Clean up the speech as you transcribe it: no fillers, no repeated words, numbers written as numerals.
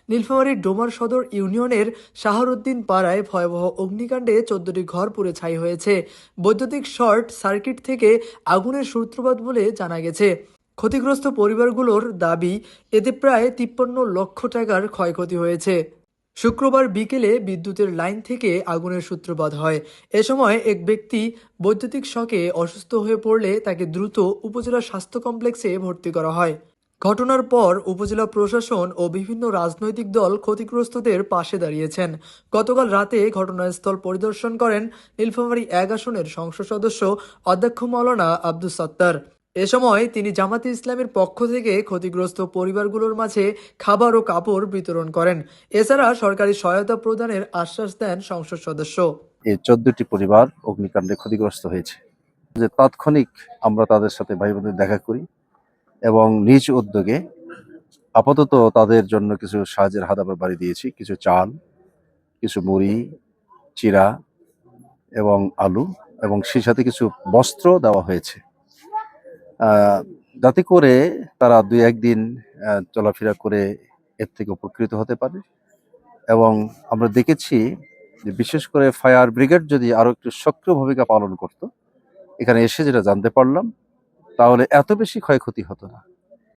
নীলফামারীর ডোমার সদর ইউনিয়নের শাহরুদ্দিন পাড়ায় ভয়াবহ অগ্নিকাণ্ডে 14টি ঘর পুড়ে ছাই হয়েছে। বৈদ্যুতিক শর্ট সার্কিট থেকে আগুনের সূত্রপাত বলে জানা গেছে। ক্ষতিগ্রস্ত পরিবারগুলোর দাবি, এতে প্রায় 53 লক্ষ টাকার ক্ষয়ক্ষতি হয়েছে। শুক্রবার বিকেলে বিদ্যুতের লাইন থেকে আগুনের সূত্রপাত হয়। এ সময় এক ব্যক্তি বৈদ্যুতিক শকে অসুস্থ হয়ে পড়লে তাকে দ্রুত উপজেলা স্বাস্থ্য কমপ্লেক্সে ভর্তি করা হয়। ঘটনার পর উপজেলা প্রশাসন ও বিভিন্ন রাজনৈতিক দল ক্ষতিগ্রস্তদের পাশে দাঁড়িয়েছেন। গতকাল রাতে ঘটনাস্থল পরিদর্শন করেন নীলফামারী 1 আসনের সংসদ সদস্য অধ্যক্ষ মাওলানা আব্দুস সত্তার। এ সময় তিনি জামাতে ইসলামের পক্ষ থেকে ক্ষতিগ্রস্ত পরিবারগুলোর মাঝে খাবার ও কাপড় বিতরণ করেন। এছাড়া সরকারি সহায়তা প্রদানের আশ্বাস দেন সংসদ সদস্য। এই 14টি পরিবার অগ্নিকাণ্ডে ক্ষতিগ্রস্ত হয়েছে। যে তাৎক্ষণিক আমরা তাদের সাথে ভাই বোনদের দেখা করি এবং নিজ উদ্যোগে আপাতত তাদের জন্য কিছু সাহায্যের হাত আমরা বাড়ি দিয়েছি। কিছু চাল, কিছু মুড়ি, চিড়া এবং আলু এবং সেই সাথে কিছু বস্ত্র দেওয়া হয়েছে, যাতে করে তারা 2-1 দিন চলাফেরা করে এর থেকে উপকৃত হতে পারে। এবং আমরা দেখেছি যে বিশেষ করে ফায়ার ব্রিগেড যদি আরো একটু সক্রিয় ভূমিকা পালন করত, এখানে এসে যেটা জানতে পারলাম, তাহলে এত বেশি ক্ষয়ক্ষতি হতো না।